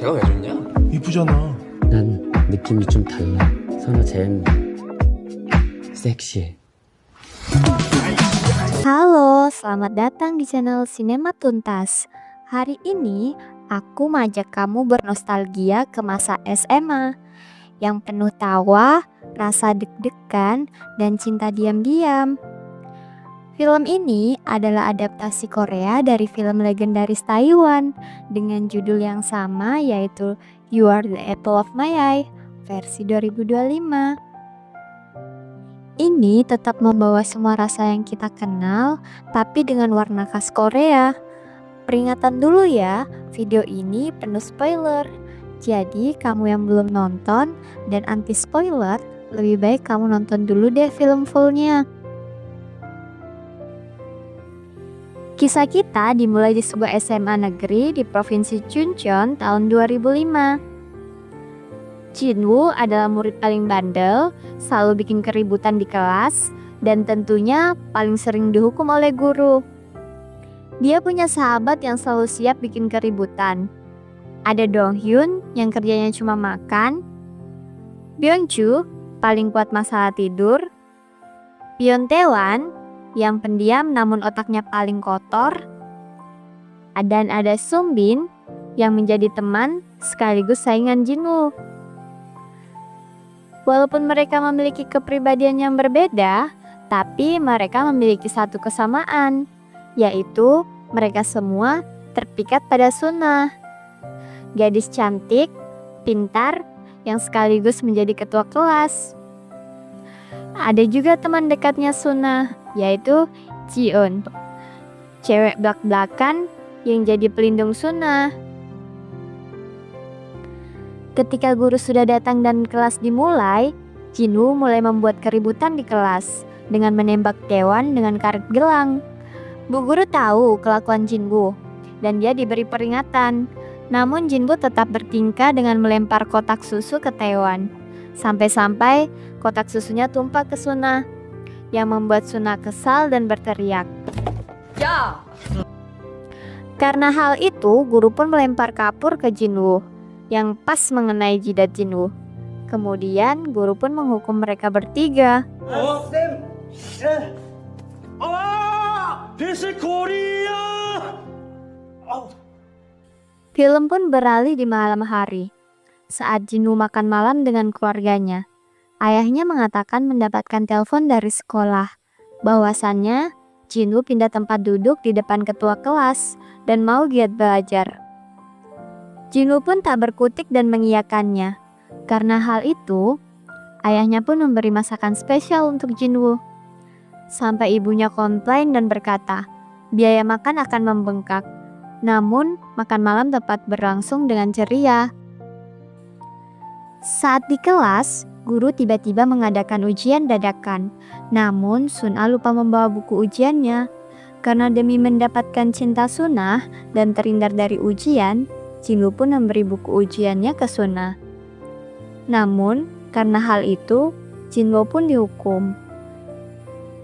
제가 왜 좋냐? 이쁘잖아. 난 느낌이 좀 달라. 선아 쟨 섹시해. Halo, selamat datang di channel Sinema Tuntas. Hari ini aku mengajak kamu bernostalgia ke masa SMA yang penuh tawa, rasa deg-degan, dan cinta diam-diam. Film ini adalah adaptasi Korea dari film legendaris Taiwan dengan judul yang sama, yaitu You Are the Apple of My Eye versi 2025. Ini tetap membawa semua rasa yang kita kenal, tapi dengan warna khas Korea. Peringatan dulu ya, video ini penuh spoiler. Jadi kamu yang belum nonton dan anti spoiler, lebih baik kamu nonton dulu deh film fullnya. Kisah kita dimulai di sebuah SMA negeri di Provinsi Chuncheon tahun 2005. Jinwoo adalah murid paling bandel, selalu bikin keributan di kelas, dan tentunya paling sering dihukum oleh guru. Dia punya sahabat yang selalu siap bikin keributan. Ada Donghyun yang kerjanya cuma makan, Byungju paling kuat masalah tidur, Byeontaewan yang pendiam namun otaknya paling kotor, dan ada Sungbin yang menjadi teman sekaligus saingan Jinwoo. Walaupun mereka memiliki kepribadian yang berbeda, tapi mereka memiliki satu kesamaan, yaitu mereka semua terpikat pada Sunah, gadis cantik, pintar, yang sekaligus menjadi ketua kelas. Ada juga teman dekatnya Sunah, yaitu Jiun, cewek blak-blakan yang jadi pelindung Sunah. Ketika guru sudah datang dan kelas dimulai, Jinwoo mulai membuat keributan di kelas dengan menembak Taewon dengan karet gelang. Bu guru tahu kelakuan Jinwoo dan dia diberi peringatan. Namun Jinwoo tetap bertingkah dengan melempar kotak susu ke Taewon. Sampai-sampai kotak susunya tumpah ke Sunah, yang membuat Sunah kesal dan berteriak. Ya! Karena hal itu, guru pun melempar kapur ke Jinwoo, yang pas mengenai jidat Jinwoo. Kemudian guru pun menghukum mereka bertiga. Film pun beralih di malam hari. Saat Jinwoo makan malam dengan keluarganya, ayahnya mengatakan mendapatkan telepon dari sekolah bahwasannya Jinwoo pindah tempat duduk di depan ketua kelas dan mau giat belajar. Jinwoo pun tak berkutik dan mengiyakannya. Karena hal itu, ayahnya pun memberi masakan spesial untuk Jinwoo. Sampai ibunya komplain dan berkata, biaya makan akan membengkak. Namun, makan malam dapat berlangsung dengan ceria. Saat di kelas, guru tiba-tiba mengadakan ujian dadakan. Namun, Sunah lupa membawa buku ujiannya. Karena demi mendapatkan cinta Sunah dan terhindar dari ujian, Jinwoo pun memberi buku ujiannya ke Sunah. Namun, karena hal itu, Jinwoo pun dihukum.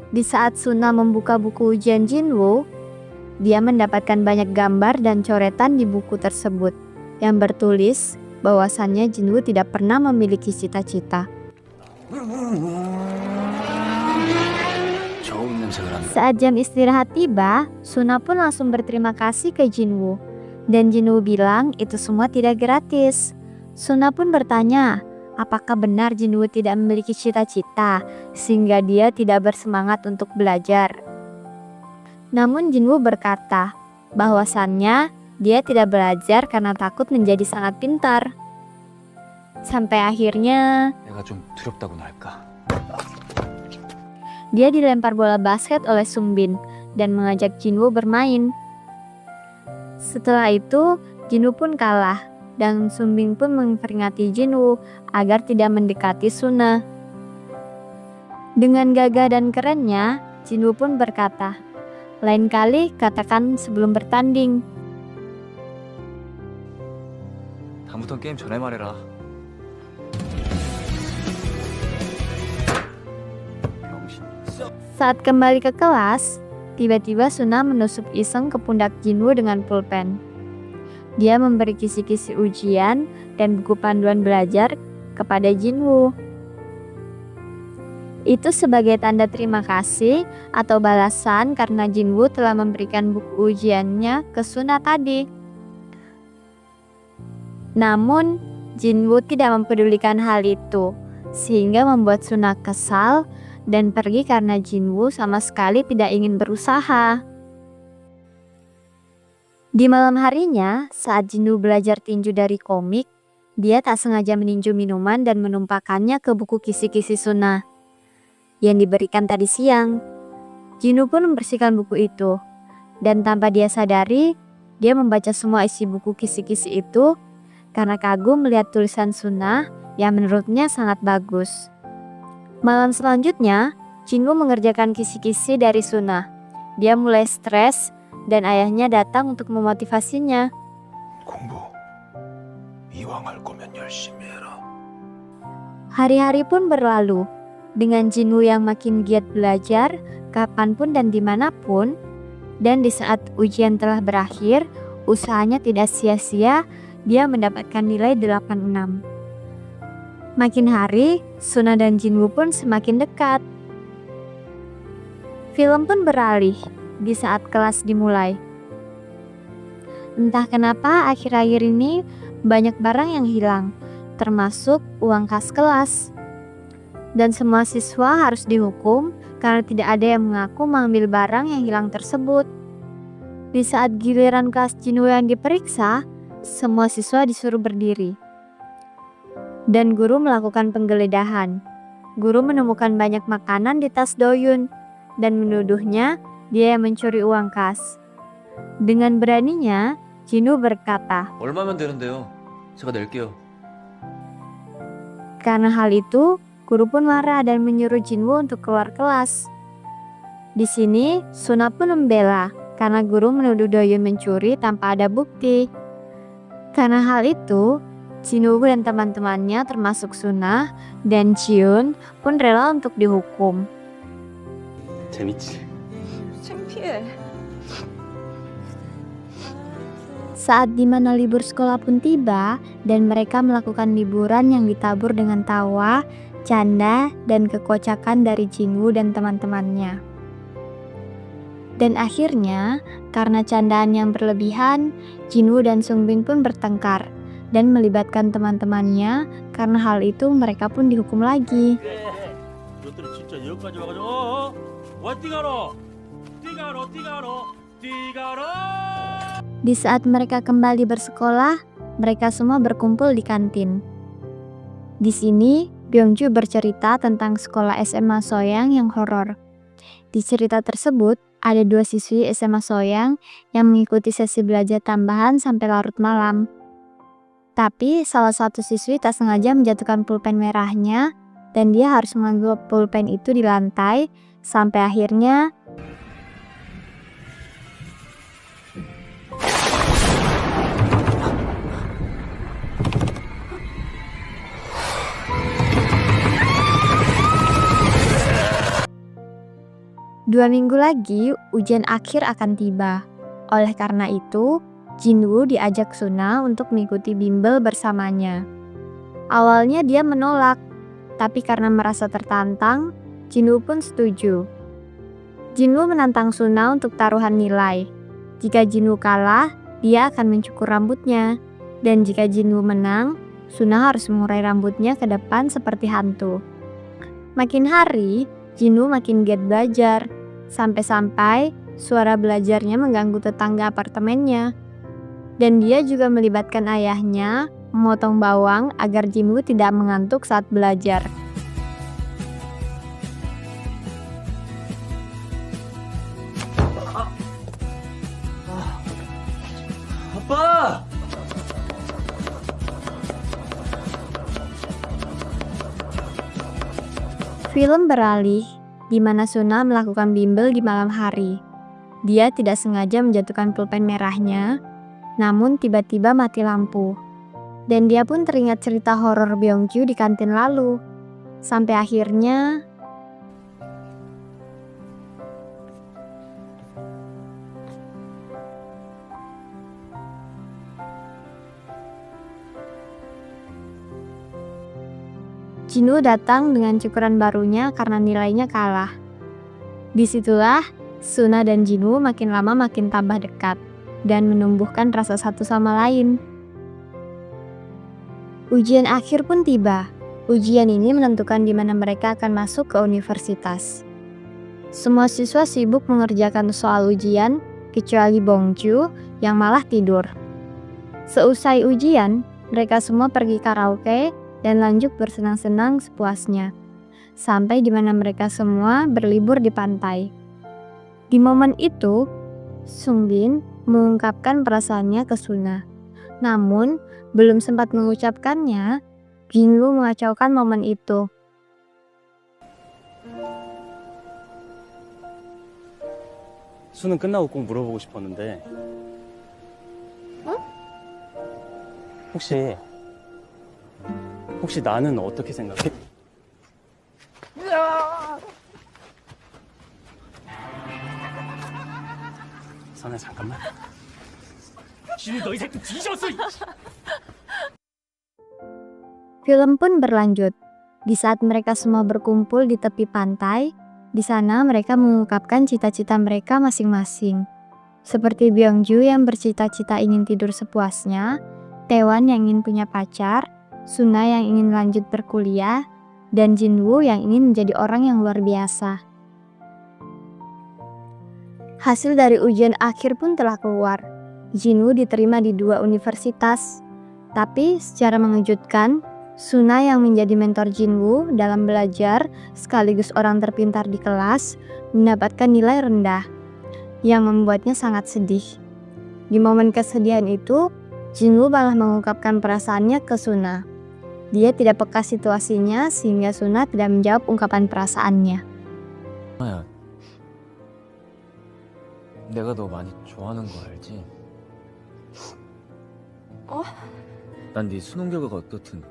Di saat Sunah membuka buku ujian Jinwoo, dia mendapatkan banyak gambar dan coretan di buku tersebut yang bertulis bahwasannya Jinwoo tidak pernah memiliki cita-cita. Saat jam istirahat tiba, Sunah pun langsung berterima kasih ke Jinwoo. Dan Jinwoo bilang itu semua tidak gratis. Sunah pun bertanya, apakah benar Jinwoo tidak memiliki cita-cita sehingga dia tidak bersemangat untuk belajar. Namun Jinwoo berkata bahwasannya dia tidak belajar karena takut menjadi sangat pintar. Sampai akhirnya dia dilempar bola basket oleh Sungbin dan mengajak Jinwoo bermain. Setelah itu, Jinwoo pun kalah dan Sungbin pun memperingati Jinwoo agar tidak mendekati Sunah. Dengan gagah dan kerennya, Jinwoo pun berkata, lain kali katakan sebelum bertanding. 다음부턴 게임 전에 말해라. Saat kembali ke kelas, tiba-tiba Sunah menusuk iseng ke pundak Jinwoo dengan pulpen. dia memberi kisi-kisi ujian dan buku panduan belajar kepada Jinwoo. Itu sebagai tanda terima kasih atau balasan karena Jinwoo telah memberikan buku ujiannya ke Suna tadi. Namun, Jinwoo tidak mempedulikan hal itu, sehingga membuat Suna kesal dan pergi karena Jinwoo sama sekali tidak ingin berusaha. Di malam harinya, saat Jinwoo belajar tinju dari komik, dia tak sengaja meninju minuman dan menumpahkannya ke buku kisi-kisi Suna yang diberikan tadi siang. Jinwoo pun membersihkan buku itu, dan tanpa dia sadari, dia membaca semua isi buku kisi-kisi itu karena kagum melihat tulisan Suna yang menurutnya sangat bagus. Malam selanjutnya, Jinwoo mengerjakan kisi-kisi dari Suna. Dia mulai stres dan ayahnya datang untuk memotivasinya. 공부 이왕 할 거면 열심히 해라. Hari-hari pun berlalu, dengan Jinwoo yang makin giat belajar, kapanpun dan dimanapun. Dan di saat ujian telah berakhir, usahanya tidak sia-sia, dia mendapatkan nilai 86. Makin hari, Suna dan Jinwoo pun semakin dekat. Film pun beralih di saat kelas dimulai. Entah kenapa akhir-akhir ini banyak barang yang hilang, termasuk uang kas kelas. Dan semua siswa harus dihukum karena tidak ada yang mengaku mengambil barang yang hilang tersebut. Di saat giliran kelas Jinwoo yang diperiksa, semua siswa disuruh berdiri. Dan guru melakukan penggeledahan. Guru menemukan banyak makanan di tas Doyun dan menuduhnya dia yang mencuri uang kas. Dengan beraninya, Jinwoo berkata, 얼마면 되는데요? 제가 낼게요. karena hal itu, guru pun marah dan menyuruh Jinwoo untuk keluar kelas. Di sini, Suna pun membela karena guru menuduh Doyun mencuri tanpa ada bukti. Karena hal itu, Jinwoo dan teman-temannya termasuk Suna dan Jiun pun rela untuk dihukum. 재밌지? 창피해. Saat dimana libur sekolah pun tiba dan mereka melakukan liburan yang ditabur dengan tawa, canda, dan kekocakan dari Jinwoo dan teman-temannya. Dan akhirnya, karena candaan yang berlebihan, Jinwoo dan Sungbin pun bertengkar dan melibatkan teman-temannya. Karena hal itu mereka pun dihukum lagi. 이것들이 진짜 여기까지 와가지고 와 띠가로 Di saat mereka kembali bersekolah, mereka semua berkumpul di kantin. Di sini, Byungju bercerita tentang sekolah SMA Soyang yang horor. Di cerita tersebut, ada 2 siswi SMA Soyang yang mengikuti sesi belajar tambahan sampai larut malam. Tapi salah satu siswi tak sengaja menjatuhkan pulpen merahnya dan dia harus mengambil pulpen itu di lantai sampai akhirnya Dua minggu lagi, ujian akhir akan tiba. Oleh karena itu, Jinwoo diajak Suna untuk mengikuti bimbel bersamanya. Awalnya dia menolak, tapi karena merasa tertantang, Jinwoo pun setuju. Jinwoo menantang Suna untuk taruhan nilai. Jika Jinwoo kalah, dia akan mencukur rambutnya. Dan jika Jinwoo menang, Suna harus mengurai rambutnya ke depan seperti hantu. Makin hari, Jinwoo makin giat belajar. Sampai-sampai suara belajarnya mengganggu tetangga apartemennya. Dan dia juga melibatkan ayahnya memotong bawang agar Jinwoo tidak mengantuk saat belajar. 아빠! Film beralih di mana Suna melakukan bimbel di malam hari. Dia tidak sengaja menjatuhkan pulpen merahnya, namun tiba-tiba mati lampu. Dan dia pun teringat cerita horor Byungju di kantin lalu. Sampai akhirnya Jinwoo datang dengan cukuran barunya karena nilainya kalah. Disitulah Suna dan Jinwoo makin lama makin tambah dekat dan menumbuhkan rasa satu sama lain. Ujian akhir pun tiba. Ujian ini menentukan di mana mereka akan masuk ke universitas. Semua siswa sibuk mengerjakan soal ujian, kecuali Bongju yang malah tidur. Seusai ujian, mereka semua pergi karaoke dan lanjut bersenang-senang sepuasnya, sampai di mana mereka semua berlibur di pantai. Di momen itu, Sungbin mengungkapkan perasaannya ke Suna. Namun, belum sempat mengucapkannya, Jinwoo mengacaukan momen itu. 수능 끝나고 꼭 물어보고 싶었는데. 혹시 나는 어떻게 생각해? 선아 잠깐만. 진우 너희 새끼 뒤졌어. Film pun berlanjut. Di saat mereka semua berkumpul di tepi pantai, di sana mereka mengungkapkan cita-cita mereka masing-masing. Seperti Byungju yang bercita-cita ingin tidur sepuasnya, Taewon yang ingin punya pacar, Suna yang ingin lanjut berkuliah, dan Jinwoo yang ingin menjadi orang yang luar biasa. Hasil dari ujian akhir pun telah keluar. Jinwoo diterima di 2 universitas. Tapi secara mengejutkan, Suna yang menjadi mentor Jinwoo dalam belajar sekaligus orang terpintar di kelas mendapatkan nilai rendah yang membuatnya sangat sedih. Di momen kesedihan itu, Jinwoo malah mengungkapkan perasaannya ke Suna. Dia tidak peka situasinya sehingga Suna tidak menjawab ungkapan perasaannya. 수나야, 내가 너 많이 좋아하는 거 알지? 난 네 수능 결과가 어떻든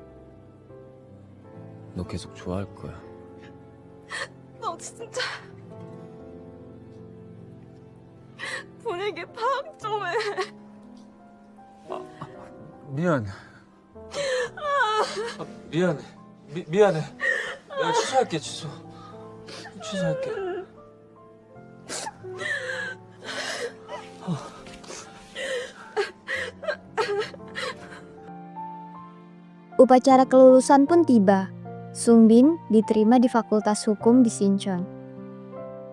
너 계속 좋아할 거야. 너 진짜 분위기 파악 좀 해. 미안. 미안해. 미안해. 내가 취소할게, 취소할게. Upacara kelulusan pun tiba. Sungbin diterima di Fakultas Hukum di Sinchon.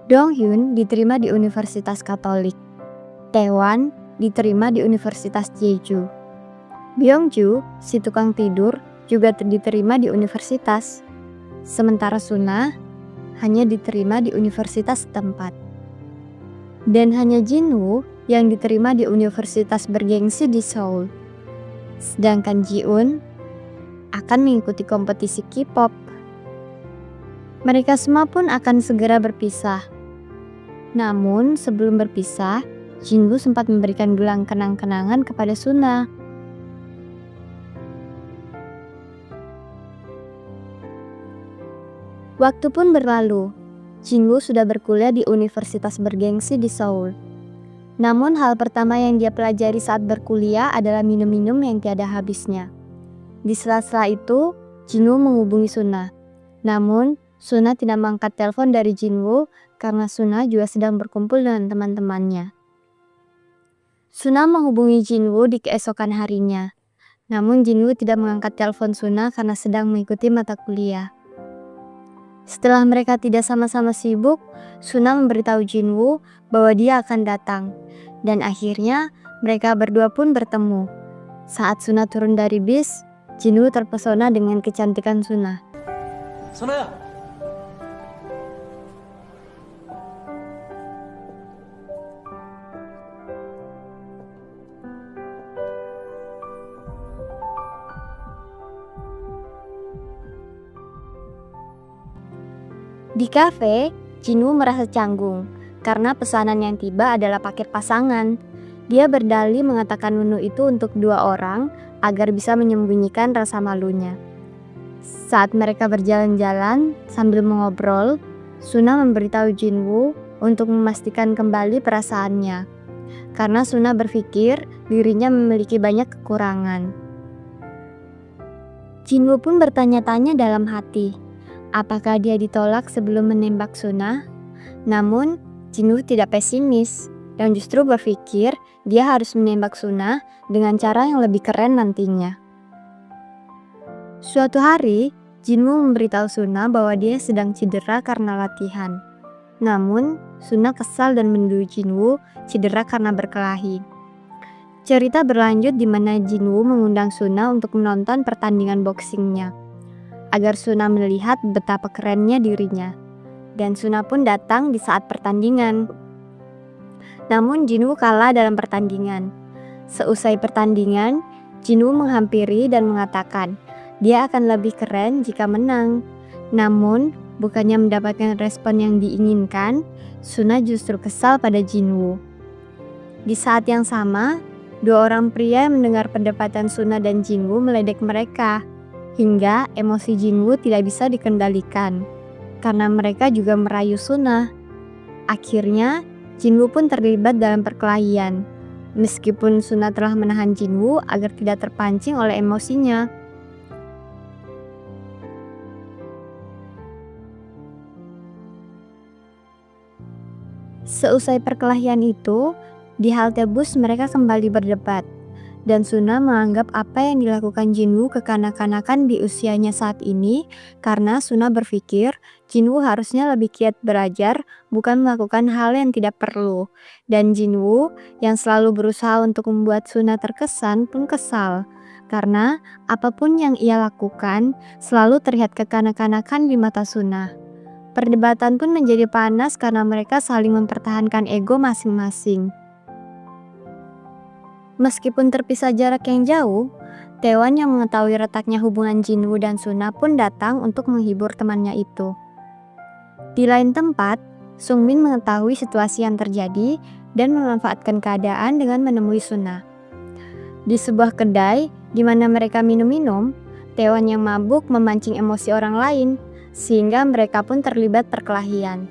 Donghyun diterima di Universitas Katolik. Taewon diterima di Universitas Jeju. Byungju, si tukang tidur, juga diterima di universitas. Sementara Suna hanya diterima di universitas setempat. Dan hanya Jinwoo yang diterima di universitas bergengsi di Seoul. Sedangkan Jiun akan mengikuti kompetisi K-pop. Mereka semua pun akan segera berpisah. Namun sebelum berpisah, Jinwoo sempat memberikan gelang kenang-kenangan kepada Suna. Waktu pun berlalu. Jinwoo sudah berkuliah di universitas bergengsi di Seoul. Namun hal pertama yang dia pelajari saat berkuliah adalah minum-minum yang tiada habisnya. Di sela-sela itu, Jinwoo menghubungi Suna. Namun, Suna tidak mengangkat telepon dari Jinwoo karena Suna juga sedang berkumpul dengan teman-temannya. Suna menghubungi Jinwoo di keesokan harinya. Namun Jinwoo tidak mengangkat telepon Suna karena sedang mengikuti mata kuliah. Setelah mereka tidak sama-sama sibuk, Suna memberitahu Jinwoo bahwa dia akan datang. Dan akhirnya, mereka berdua pun bertemu. Saat Suna turun dari bis, Jinwoo terpesona dengan kecantikan Suna. 선아야! Di kafe, Jinwoo merasa canggung karena pesanan yang tiba adalah paket pasangan. Dia berdalih mengatakan menu itu untuk 2 orang agar bisa menyembunyikan rasa malunya. Saat mereka berjalan-jalan sambil mengobrol, Suna memberitahu Jinwoo untuk memastikan kembali perasaannya. Karena Suna berpikir dirinya memiliki banyak kekurangan. Jinwoo pun bertanya-tanya dalam hati, apakah dia ditolak sebelum menembak Suna? Namun, Jinwoo tidak pesimis dan justru berpikir dia harus menembak Suna dengan cara yang lebih keren nantinya. Suatu hari, Jinwoo memberitahu Suna bahwa dia sedang cedera karena latihan. Namun, Suna kesal dan menuduh Jinwoo cedera karena berkelahi. Cerita berlanjut di mana Jinwoo mengundang Suna untuk menonton pertandingan boxingnya, agar Suna melihat betapa kerennya dirinya. Dan Suna pun datang di saat pertandingan. Namun Jinwoo kalah dalam pertandingan. Seusai pertandingan, Jinwoo menghampiri dan mengatakan dia akan lebih keren jika menang. Namun, bukannya mendapatkan respon yang diinginkan, Suna justru kesal pada Jinwoo. Di saat yang sama, dua orang pria yang mendengar perdebatan Suna dan Jinwoo meledek mereka, hingga emosi Jinwoo tidak bisa dikendalikan, karena mereka juga merayu Suna. Akhirnya, Jinwoo pun terlibat dalam perkelahian, meskipun Suna telah menahan Jinwoo agar tidak terpancing oleh emosinya. Seusai perkelahian itu, di halte bus mereka kembali berdebat, dan Suna menganggap apa yang dilakukan Jinwoo kekanak-kanakan di usianya saat ini karena Suna berpikir Jinwoo harusnya lebih giat belajar, bukan melakukan hal yang tidak perlu. Dan Jinwoo yang selalu berusaha untuk membuat Suna terkesan pun kesal, karena apapun yang ia lakukan selalu terlihat kekanak-kanakan di mata Suna. Perdebatan pun menjadi panas karena mereka saling mempertahankan ego masing-masing. Meskipun terpisah jarak yang jauh, Taewon yang mengetahui retaknya hubungan Jinwoo dan Suna pun datang untuk menghibur temannya itu. Di lain tempat, Sungmin mengetahui situasi yang terjadi dan memanfaatkan keadaan dengan menemui Suna. Di sebuah kedai di mana mereka minum-minum, Taewon yang mabuk memancing emosi orang lain, sehingga mereka pun terlibat perkelahian.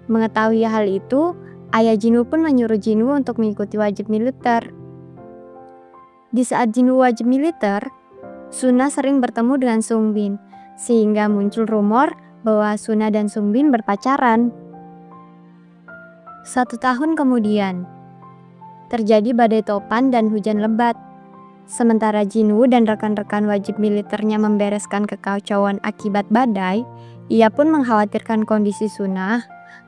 Mengetahui hal itu, ayah Jinwoo pun menyuruh Jinwoo untuk mengikuti wajib militer. Di saat Jinwoo wajib militer, Suna sering bertemu dengan Sungbin, sehingga muncul rumor bahwa Suna dan Sungbin berpacaran. 1 tahun kemudian, terjadi badai topan dan hujan lebat. Sementara Jinwoo dan rekan-rekan wajib militernya membereskan kekacauan akibat badai, ia pun mengkhawatirkan kondisi Suna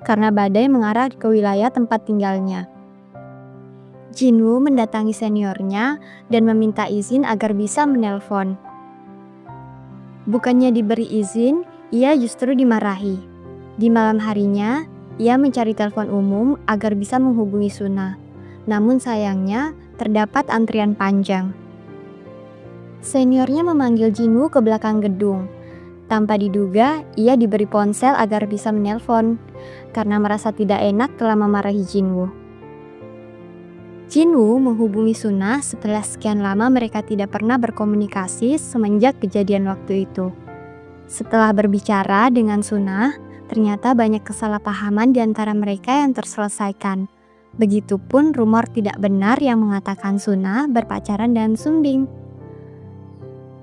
karena badai mengarah ke wilayah tempat tinggalnya. Jinwoo mendatangi seniornya dan meminta izin agar bisa menelpon. Bukannya diberi izin, ia justru dimarahi. Di malam harinya, ia mencari telepon umum agar bisa menghubungi Suna. Namun sayangnya, terdapat antrian panjang. Seniornya memanggil Jinwoo ke belakang gedung. Tanpa diduga, ia diberi ponsel agar bisa menelpon, karena merasa tidak enak telah memarahi Jinwoo. Jinwoo menghubungi Suna setelah sekian lama mereka tidak pernah berkomunikasi semenjak kejadian waktu itu. Setelah berbicara dengan Suna, ternyata banyak kesalahpahaman di antara mereka yang terselesaikan. Begitupun rumor tidak benar yang mengatakan Suna berpacaran dengan Sungbin.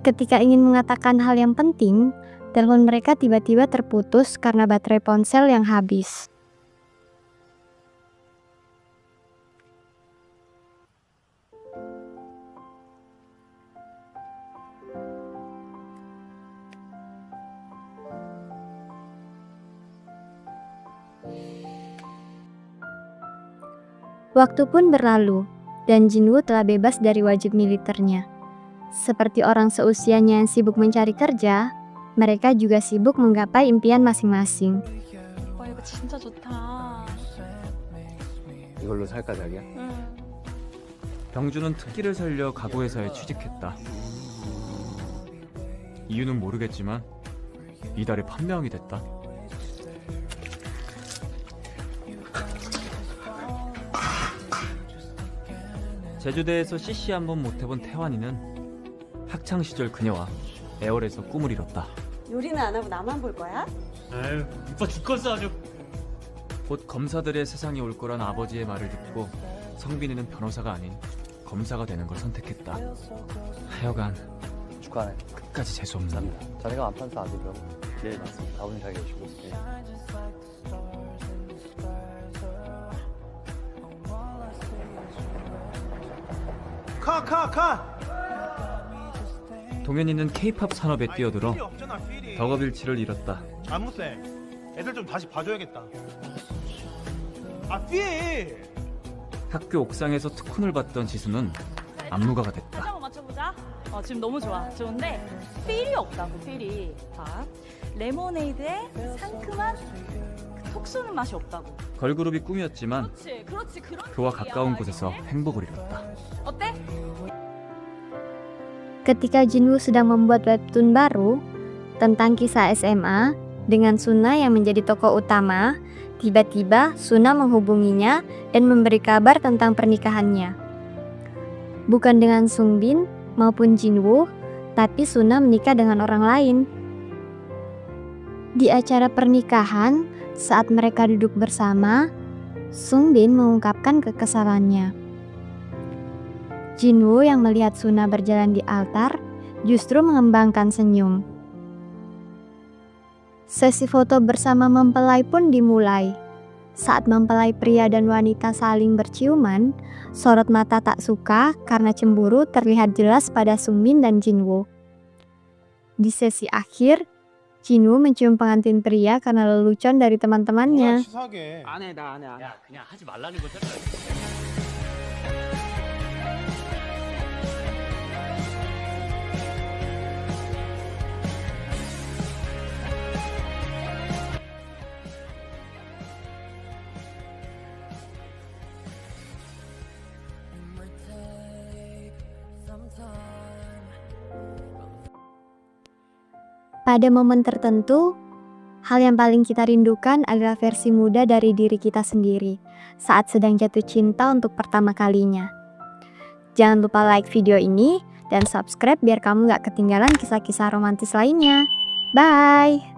Ketika ingin mengatakan hal yang penting, telepon mereka tiba-tiba terputus karena baterai ponsel yang habis. Waktu pun berlalu, dan Jinwoo telah bebas dari wajib militernya. Seperti orang seusianya yang sibuk mencari kerja, mereka juga sibuk menggapai impian masing-masing. 오빠 이거 진짜 좋다. 이걸로 살까 자기야? 응. 병주는 특기를 살려 가구회사에 취직했다. 이유는 모르겠지만 이달에 판매왕이 됐다. 제주대에서 CC 한번 못해본 태환이는 학창 시절 그녀와 애월에서 꿈을 이뤘다. 요리는 안 하고 나만 볼 거야? 아유, 이뻐 죽겠어 아주. 곧 검사들의 세상이 올 거란 아버지의 말을 듣고 성빈이는 변호사가 아닌 검사가 되는 걸 선택했다. 하여간 축하하네. 끝까지 재수없는 감사합니다. 자네가 안판사 아들이라고? 네 맞습니다. 아버님 잘 계시고. 네. 동현이는 K-팝 산업에 뛰어들어 필이 없잖아, 필이. 덕업일치를 이뤘다. 안무쌤, 애들 좀 다시 봐줘야겠다. 아, 필! 학교 옥상에서 특훈을 받던 지수는 안무가가 됐다. 다시 한번 맞춰보자. 지금 너무 좋아. 좋은데 필이 없다고 필이. 자, 레모네이드에 상큼한 톡 쏘는 맛이 없다고. 걸그룹이 꿈이었지만 그렇지 그런. 그와 느낌이야, 가까운 곳에서 알겠지? 행복을 이뤘다. 어때? Ketika Jinwoo sedang membuat webtoon baru tentang kisah SMA dengan Suna yang menjadi tokoh utama, tiba-tiba Suna menghubunginya dan memberi kabar tentang pernikahannya. Bukan dengan Sungbin maupun Jinwoo, tapi Suna menikah dengan orang lain. Di acara pernikahan, saat mereka duduk bersama, Sungbin mengungkapkan kekesalannya. Jinwoo yang melihat Suna berjalan di altar justru mengembangkan senyum. Sesi foto bersama mempelai pun dimulai. Saat mempelai pria dan wanita saling berciuman, sorot mata tak suka karena cemburu terlihat jelas pada Sungbin dan Jinwoo. Di sesi akhir, Jinwoo mencium pengantin pria karena lelucon dari teman-temannya. 치사하게. 안해 나 안해 안해. 야 그냥 하지 말라는 거잖아. Pada momen tertentu, hal yang paling kita rindukan adalah versi muda dari diri kita sendiri saat sedang jatuh cinta untuk pertama kalinya. Jangan lupa like video ini dan subscribe biar kamu gak ketinggalan kisah-kisah romantis lainnya. Bye!